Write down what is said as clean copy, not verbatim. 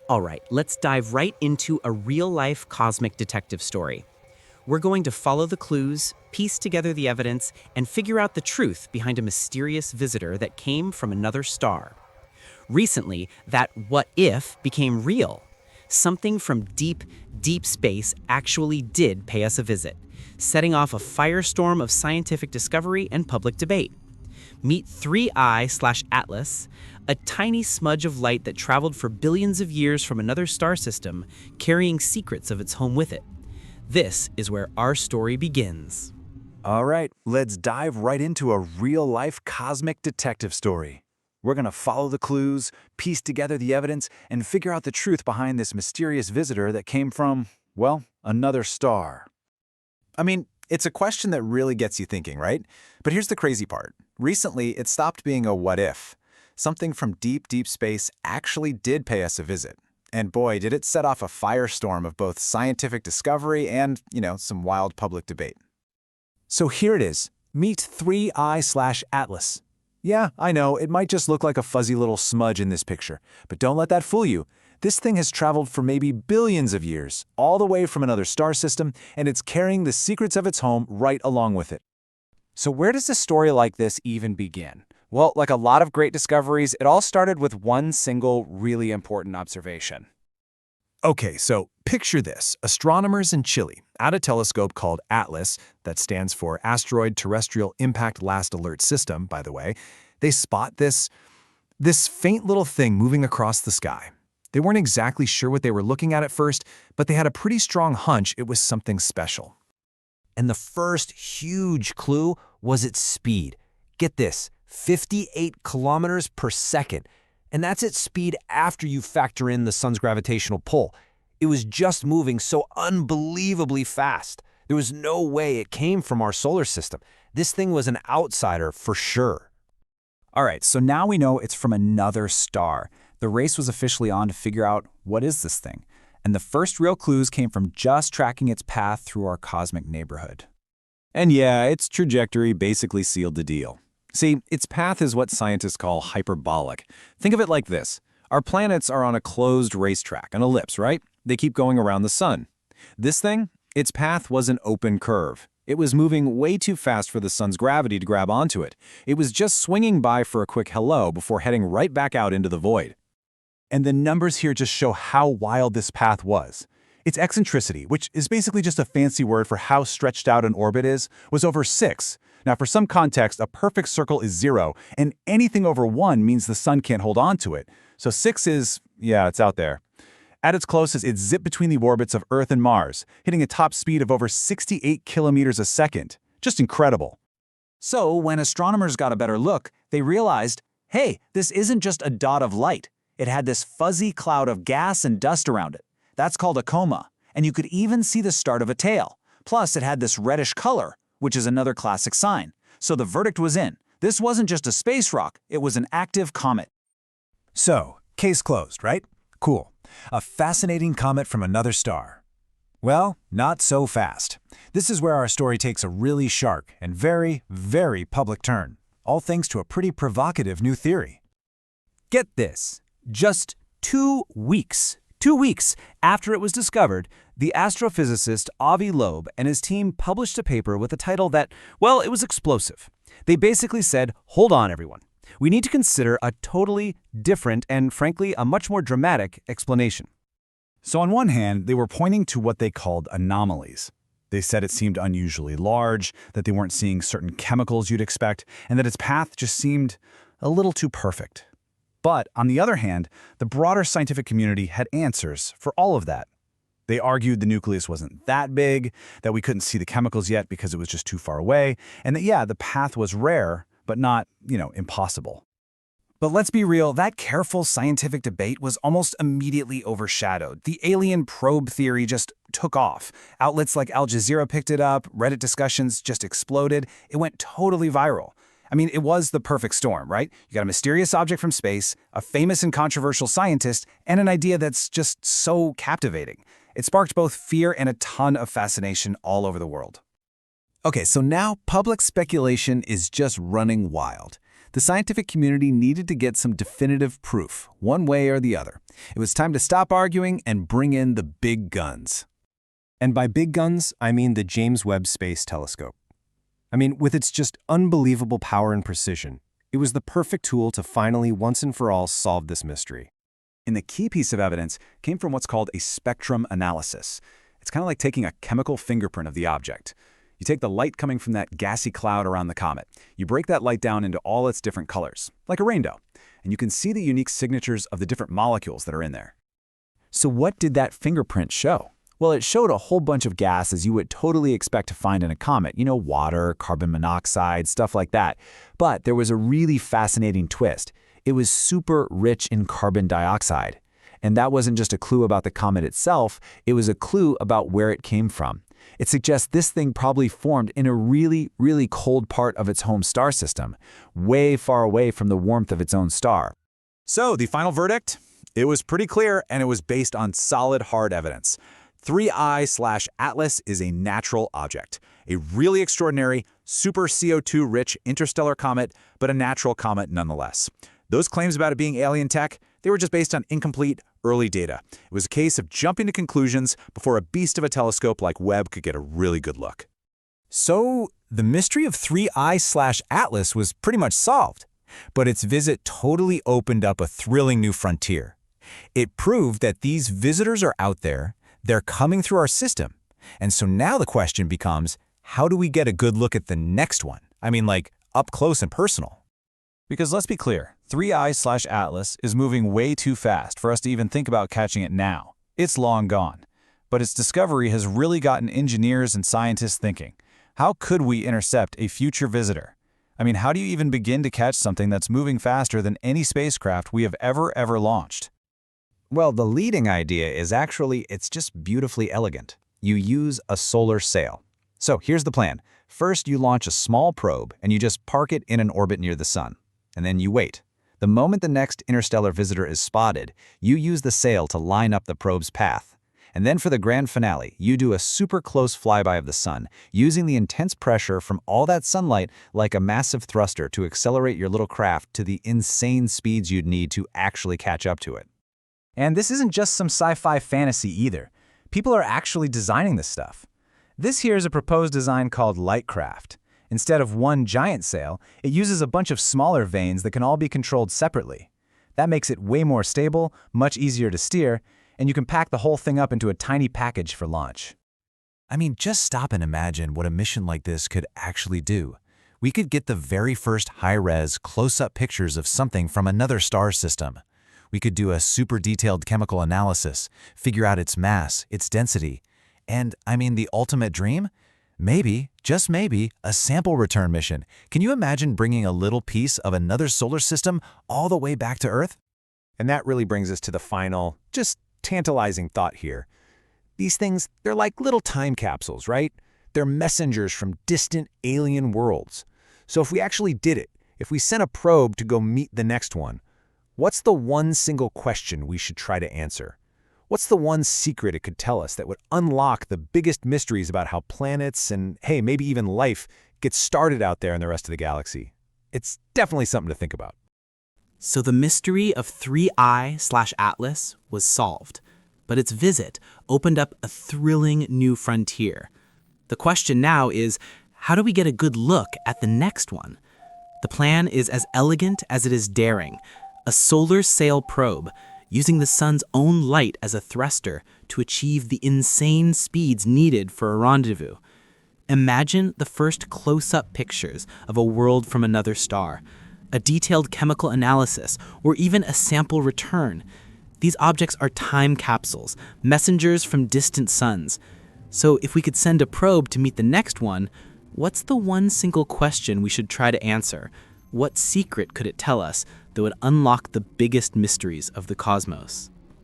All right, let's dive right into a real-life cosmic detective story. We're going to follow the clues, piece together the evidence, and figure out the truth behind a mysterious visitor that came from another star. Recently, that what if became real. Something from deep, deep space actually did pay us a visit, setting off a firestorm of scientific discovery and public debate. Meet 3I/Atlas, a tiny smudge of light that traveled for billions of years from another star system, carrying secrets of its home with it. This is where our story begins. All right, let's dive right into a real-life cosmic detective story. We're going to follow the clues, piece together the evidence, and figure out the truth behind this mysterious visitor that came from, well, another star. I mean, it's a question that really gets you thinking, right? But here's the crazy part. Recently, it stopped being a what if. Something from deep, deep space actually did pay us a visit. And boy, did it set off a firestorm of both scientific discovery and, some wild public debate. So here it is. Meet 3I/Atlas. Yeah, I know, it might just look like a fuzzy little smudge in this picture, but don't let that fool you. This thing has traveled for maybe billions of years, all the way from another star system, and it's carrying the secrets of its home right along with it. So where does a story like this even begin? Well, like a lot of great discoveries, it all started with one single, really important observation. Okay, so picture this. Astronomers in Chile, at a telescope called ATLAS, that stands for Asteroid Terrestrial Impact Last Alert System, by the way, they spot this faint little thing moving across the sky. They weren't exactly sure what they were looking at first, but they had a pretty strong hunch it was something special. And the first huge clue was its speed. Get this, 58 kilometers per second. And that's its speed after you factor in the sun's gravitational pull. It was just moving so unbelievably fast. There was no way it came from our solar system. This thing was an outsider for sure. All right, so now we know it's from another star. The race was officially on to figure out what is this thing. And the first real clues came from just tracking its path through our cosmic neighborhood. And yeah, its trajectory basically sealed the deal. See, its path is what scientists call hyperbolic. Think of it like this. Our planets are on a closed racetrack, an ellipse, right? They keep going around the sun. This thing, its path was an open curve. It was moving way too fast for the sun's gravity to grab onto it. It was just swinging by for a quick hello before heading right back out into the void. And the numbers here just show how wild this path was. Its eccentricity, which is basically just a fancy word for how stretched out an orbit is, was over 6. Now, for some context, a perfect circle is 0, and anything over 1 means the sun can't hold on to it. So 6 is, it's out there. At its closest, it zipped between the orbits of Earth and Mars, hitting a top speed of over 68 kilometers a second. Just incredible. So, when astronomers got a better look, they realized, hey, this isn't just a dot of light. It had this fuzzy cloud of gas and dust around it. That's called a coma, and you could even see the start of a tail. Plus, it had this reddish color, which is another classic sign. So the verdict was in. This wasn't just a space rock, it was an active comet. So, case closed, right? Cool. A fascinating comet from another star. Well, not so fast. This is where our story takes a really sharp and very, very public turn, all thanks to a pretty provocative new theory. Get this, just 2 weeks. 2 weeks after it was discovered, the astrophysicist Avi Loeb and his team published a paper with a title that, well, it was explosive. They basically said, hold on, everyone. We need to consider a totally different and, frankly, a much more dramatic explanation. So on one hand, they were pointing to what they called anomalies. They said it seemed unusually large, that they weren't seeing certain chemicals you'd expect, and that its path just seemed a little too perfect. But on the other hand, the broader scientific community had answers for all of that. They argued the nucleus wasn't that big, that we couldn't see the chemicals yet because it was just too far away, and that, the path was rare, but not, impossible. But let's be real, that careful scientific debate was almost immediately overshadowed. The alien probe theory just took off. Outlets like Al Jazeera picked it up, Reddit discussions just exploded. It went totally viral. I mean, it was the perfect storm, right? You got a mysterious object from space, a famous and controversial scientist, and an idea that's just so captivating. It sparked both fear and a ton of fascination all over the world. Okay, so now public speculation is just running wild. The scientific community needed to get some definitive proof, one way or the other. It was time to stop arguing and bring in the big guns. And by big guns, I mean the James Webb Space Telescope. With its just unbelievable power and precision, it was the perfect tool to finally, once and for all, solve this mystery. And the key piece of evidence came from what's called a spectrum analysis. It's kind of like taking a chemical fingerprint of the object. You take the light coming from that gassy cloud around the comet. You break that light down into all its different colors, like a rainbow, and you can see the unique signatures of the different molecules that are in there. So what did that fingerprint show? Well, it showed a whole bunch of gases you would totally expect to find in a comet. Water, carbon monoxide, stuff like that. But there was a really fascinating twist. It was super rich in carbon dioxide. And that wasn't just a clue about the comet itself, it was a clue about where it came from. It suggests this thing probably formed in a really, really cold part of its home star system, way far away from the warmth of its own star. So, the final verdict? It was pretty clear, and it was based on solid, hard evidence. 3I/Atlas is a natural object, a really extraordinary, super CO2-rich interstellar comet, but a natural comet nonetheless. Those claims about it being alien tech, they were just based on incomplete, early data. It was a case of jumping to conclusions before a beast of a telescope like Webb could get a really good look. So, the mystery of 3I/Atlas was pretty much solved, but its visit totally opened up a thrilling new frontier. It proved that these visitors are out there, they're coming through our system, and so now the question becomes, how do we get a good look at the next one? Like up close and personal. Because let's be clear, 3I/Atlas is moving way too fast for us to even think about catching it now. It's long gone. But its discovery has really gotten engineers and scientists thinking. How could we intercept a future visitor? How do you even begin to catch something that's moving faster than any spacecraft we have ever launched? Well, the leading idea is it's just beautifully elegant. You use a solar sail. So here's the plan. First, you launch a small probe and you just park it in an orbit near the sun. And then you wait. The moment the next interstellar visitor is spotted, you use the sail to line up the probe's path. And then for the grand finale, you do a super close flyby of the sun, using the intense pressure from all that sunlight like a massive thruster to accelerate your little craft to the insane speeds you'd need to actually catch up to it. And this isn't just some sci-fi fantasy either. People are actually designing this stuff. This here is a proposed design called Lightcraft. Instead of one giant sail, it uses a bunch of smaller vanes that can all be controlled separately. That makes it way more stable, much easier to steer, and you can pack the whole thing up into a tiny package for launch. Just stop and imagine what a mission like this could actually do. We could get the very first high-res, close-up pictures of something from another star system. We could do a super detailed chemical analysis, figure out its mass, its density, and, the ultimate dream? Maybe, just maybe, a sample return mission. Can you imagine bringing a little piece of another solar system all the way back to Earth? And that really brings us to the final, just tantalizing thought here. These things, they're like little time capsules, right? They're messengers from distant alien worlds. So if we actually did it, if we sent a probe to go meet the next one, what's the one single question we should try to answer? What's the one secret it could tell us that would unlock the biggest mysteries about how planets and, hey, maybe even life get started out there in the rest of the galaxy? It's definitely something to think about. So the mystery of 3I/Atlas was solved, but its visit opened up a thrilling new frontier. The question now is, how do we get a good look at the next one? The plan is as elegant as it is daring, a solar sail probe, using the sun's own light as a thruster to achieve the insane speeds needed for a rendezvous. Imagine the first close-up pictures of a world from another star, a detailed chemical analysis, or even a sample return. These objects are time capsules, messengers from distant suns. So if we could send a probe to meet the next one, what's the one single question we should try to answer? What secret could it tell us that would unlock the biggest mysteries of the cosmos?